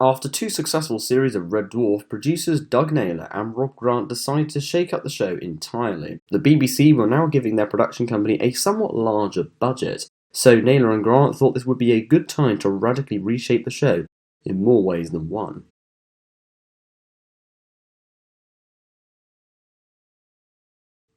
After two successful series of Red Dwarf, producers Doug Naylor and Rob Grant decided to shake up the show entirely. The BBC were now giving their production company a somewhat larger budget, so Naylor and Grant thought this would be a good time to radically reshape the show in more ways than one.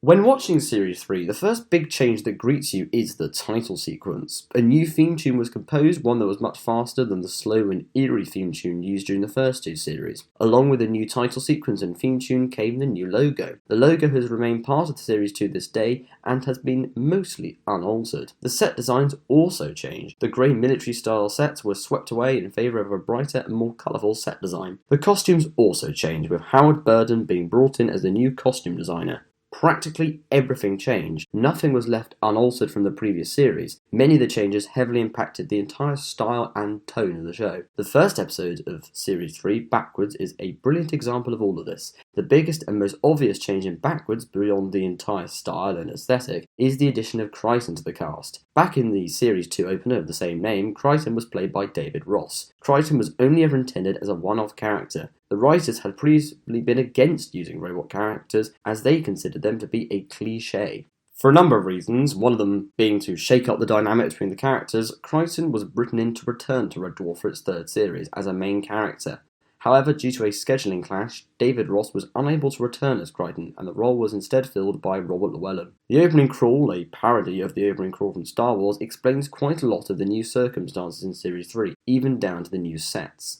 When watching Series 3, the first big change that greets you is the title sequence. A new theme tune was composed, one that was much faster than the slow and eerie theme tune used during the first two series. Along with the new title sequence and theme tune came the new logo. The logo has remained part of the series to this day and has been mostly unaltered. The set designs also changed. The grey military-style sets were swept away in favour of a brighter and more colourful set design. The costumes also changed, with Howard Burden being brought in as the new costume designer. Practically everything changed. Nothing was left unaltered from the previous series. Many of the changes heavily impacted the entire style and tone of the show. The first episode of Series 3, Backwards, is a brilliant example of all of this. The biggest and most obvious change in Backwards, beyond the entire style and aesthetic, is the addition of Crichton to the cast. Back in the Series 2 opener of the same name, Crichton was played by David Ross. Crichton was only ever intended as a one-off character. The writers had previously been against using robot characters as they considered them to be a cliché. For a number of reasons, one of them being to shake up the dynamic between the characters, Crichton was written in to return to Red Dwarf for its third series as a main character. However, due to a scheduling clash, David Ross was unable to return as Crichton, and the role was instead filled by Robert Llewellyn. The opening crawl, a parody of the opening crawl from Star Wars, explains quite a lot of the new circumstances in Series 3, even down to the new sets.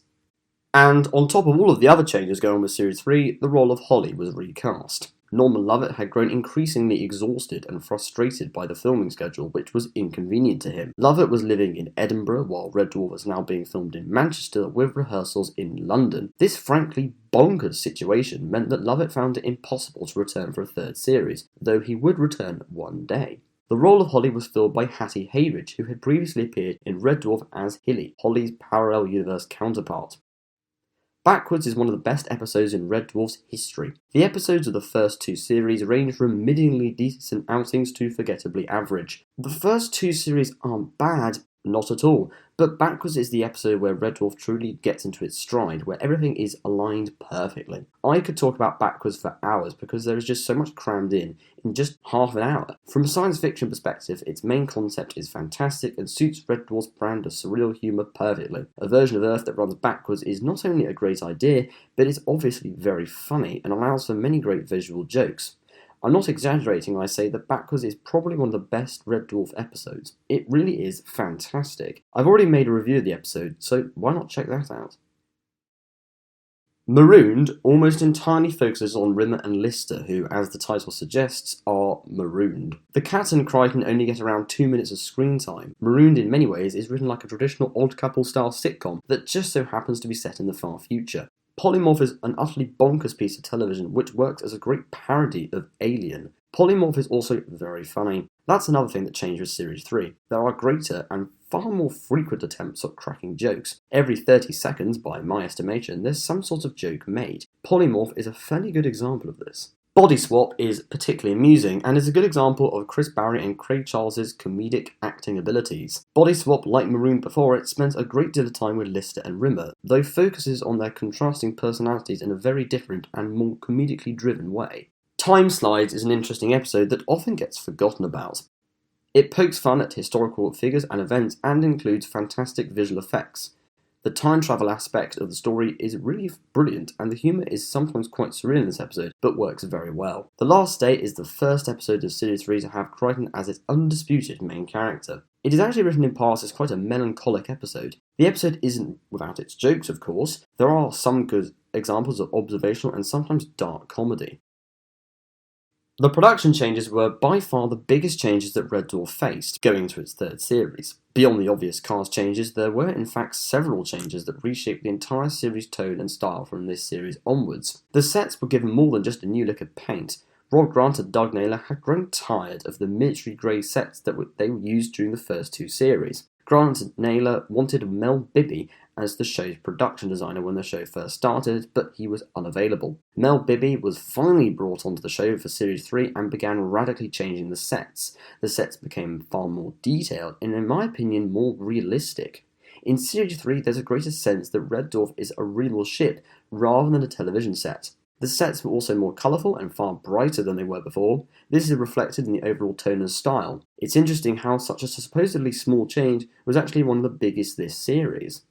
And on top of all of the other changes going on with Series 3, the role of Holly was recast. Norman Lovett had grown increasingly exhausted and frustrated by the filming schedule, which was inconvenient to him. Lovett was living in Edinburgh while Red Dwarf was now being filmed in Manchester with rehearsals in London. This frankly bonkers situation meant that Lovett found it impossible to return for a third series, though he would return one day. The role of Holly was filled by Hattie Hayridge, who had previously appeared in Red Dwarf as Hilly, Holly's parallel universe counterpart. Backwards is one of the best episodes in Red Dwarf's history. The episodes of the first two series range from middlingly decent outings to forgettably average. The first two series aren't bad, not at all, but Backwards is the episode where Red Dwarf truly gets into its stride, where everything is aligned perfectly. I could talk about Backwards for hours because there is just so much crammed in just half an hour. From a science fiction perspective, its main concept is fantastic and suits Red Dwarf's brand of surreal humour perfectly. A version of Earth that runs backwards is not only a great idea, but it's obviously very funny and allows for many great visual jokes. I'm not exaggerating when I say that Backwards is probably one of the best Red Dwarf episodes. It really is fantastic. I've already made a review of the episode, so why not check that out? Marooned almost entirely focuses on Rimmer and Lister, who, as the title suggests, are marooned. The cat and Crichton only get around 2 minutes of screen time. Marooned in many ways is written like a traditional odd couple style sitcom that just so happens to be set in the far future. Polymorph is an utterly bonkers piece of television which works as a great parody of Alien. Polymorph is also very funny. That's another thing that changed with Series 3. There are greater and far more frequent attempts at cracking jokes. Every 30 seconds, by my estimation, there's some sort of joke made. Polymorph is a fairly good example of this. Body Swap is particularly amusing and is a good example of Chris Barry and Craig Charles's comedic acting abilities. Body Swap, like Marooned before it, spends a great deal of time with Lister and Rimmer, though focuses on their contrasting personalities in a very different and more comedically driven way. Time Slides is an interesting episode that often gets forgotten about. It pokes fun at historical figures and events and includes fantastic visual effects. The time travel aspect of the story is really brilliant, and the humour is sometimes quite surreal in this episode, but works very well. The Last Day is the first episode of Series 3 to have Crichton as its undisputed main character. It is actually written in parts as quite a melancholic episode. The episode isn't without its jokes, of course. There are some good examples of observational and sometimes dark comedy. The production changes were by far the biggest changes that Red Dwarf faced going into its third series. Beyond the obvious cast changes, there were in fact several changes that reshaped the entire series' tone and style from this series onwards. The sets were given more than just a new lick of paint. Rob Grant and Doug Naylor had grown tired of the military grey sets that they used during the first two series. Grant and Naylor wanted Mel Bibby as the show's production designer when the show first started, but he was unavailable. Mel Bibby was finally brought onto the show for Series 3 and began radically changing the sets. The sets became far more detailed and, in my opinion, more realistic. In Series 3, there's a greater sense that Red Dwarf is a real ship rather than a television set. The sets were also more colourful and far brighter than they were before. This is reflected in the overall tone and style. It's interesting how such a supposedly small change was actually one of the biggest this series.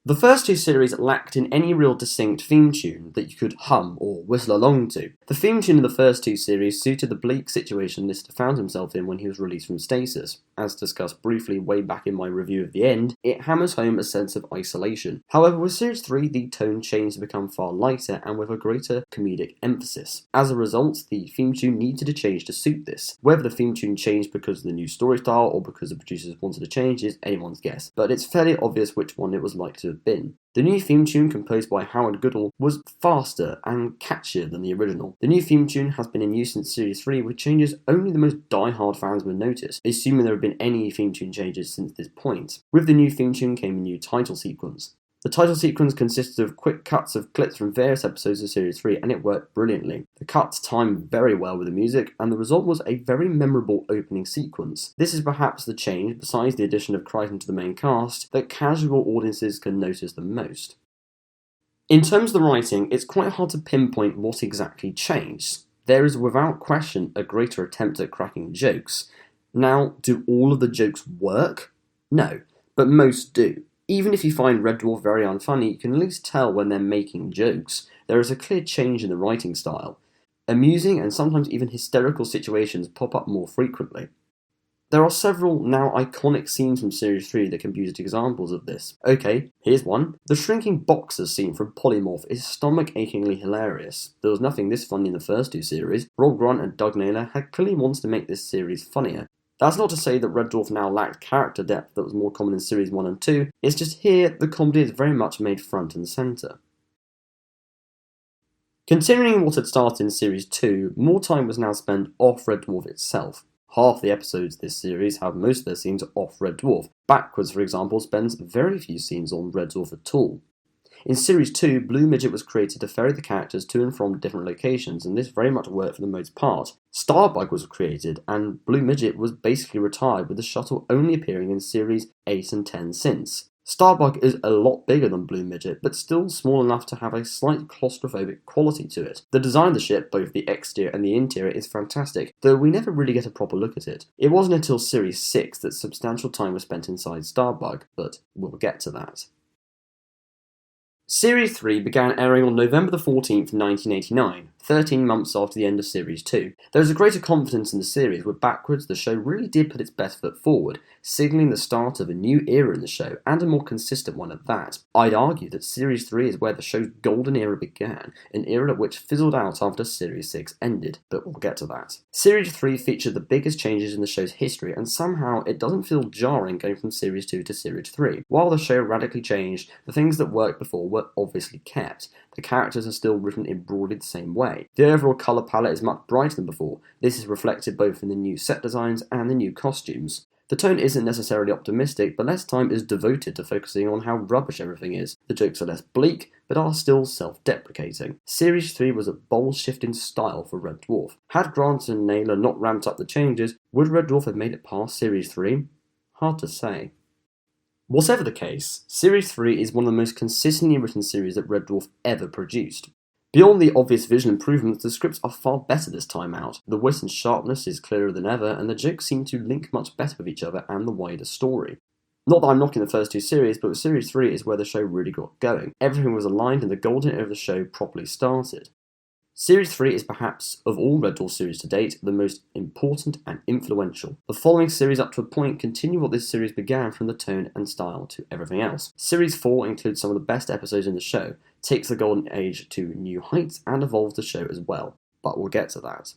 The first two series lacked in any real distinct theme tune that you could hum or whistle along to. The theme tune in the first two series suited the bleak situation Lister found himself in when he was released from stasis. As discussed briefly way back in my review of The End, it hammers home a sense of isolation. However, with Series 3, the tone changed to become far lighter and with a greater comedic emphasis. As a result, the theme tune needed to change to suit this. Whether the theme tune changed because of the new story style or because the producers wanted to change is anyone's guess, but it's fairly obvious which one it was like to have been. The new theme tune, composed by Howard Goodall, was faster and catchier than the original. The new theme tune has been in use since Series 3, with changes only the most die-hard fans would notice, assuming there have been any theme tune changes since this point. With the new theme tune came a new title sequence. The title sequence consisted of quick cuts of clips from various episodes of Series 3, and it worked brilliantly. The cuts timed very well with the music, and the result was a very memorable opening sequence. This is perhaps the change, besides the addition of Crichton to the main cast, that casual audiences can notice the most. In terms of the writing, it's quite hard to pinpoint what exactly changed. There is without question a greater attempt at cracking jokes. Now, do all of the jokes work? No, but most do. Even if you find Red Dwarf very unfunny, you can at least tell when they're making jokes. There is a clear change in the writing style. Amusing and sometimes even hysterical situations pop up more frequently. There are several now iconic scenes from Series 3 that can be used as examples of this. Okay, here's one. The shrinking boxer scene from Polymorph is stomach-achingly hilarious. There was nothing this funny in the first two series. Rob Grant and Doug Naylor had clearly wanted to make this series funnier. That's not to say that Red Dwarf now lacked character depth that was more common in Series 1 and 2, it's just here the comedy is very much made front and centre. Continuing what had started in Series 2, more time was now spent off Red Dwarf itself. Half the episodes of this series have most of their scenes off Red Dwarf. Backwards, for example, spends very few scenes on Red Dwarf at all. In Series 2, Blue Midget was created to ferry the characters to and from different locations, and this very much worked for the most part. Starbug was created, and Blue Midget was basically retired, with the shuttle only appearing in Series 8 and 10 since. Starbug is a lot bigger than Blue Midget, but still small enough to have a slight claustrophobic quality to it. The design of the ship, both the exterior and the interior, is fantastic, though we never really get a proper look at it. It wasn't until Series 6 that substantial time was spent inside Starbug, but we'll get to that. Series 3 began airing on November the 14th, 1989, 13 months after the end of Series 2. There was a greater confidence in the series, where backwards the show really did put its best foot forward, signalling the start of a new era in the show, and a more consistent one at that. I'd argue that Series 3 is where the show's golden era began, an era which fizzled out after Series 6 ended, but we'll get to that. Series 3 featured the biggest changes in the show's history, and somehow it doesn't feel jarring going from Series 2 to Series 3. While the show radically changed, the things that worked before were obviously kept. The characters are still written in broadly the same way. The overall colour palette is much brighter than before. This is reflected both in the new set designs and the new costumes. The tone isn't necessarily optimistic, but less time is devoted to focusing on how rubbish everything is. The jokes are less bleak, but are still self-deprecating. Series 3 was a bold shift in style for Red Dwarf. Had Grant and Naylor not ramped up the changes, would Red Dwarf have made it past Series 3? Hard to say. Whatever the case, Series 3 is one of the most consistently written series that Red Dwarf ever produced. Beyond the obvious visual improvements, the scripts are far better this time out. The wit and sharpness is clearer than ever, and the jokes seem to link much better with each other and the wider story. Not that I'm knocking the first two series, but with Series 3 is where the show really got going. Everything was aligned and the golden era of the show properly started. Series 3 is perhaps, of all Red Dwarf series to date, the most important and influential. The following series up to a point continue what this series began from the tone and style to everything else. Series 4 includes some of the best episodes in the show, takes the golden age to new heights and evolves the show as well, but we'll get to that.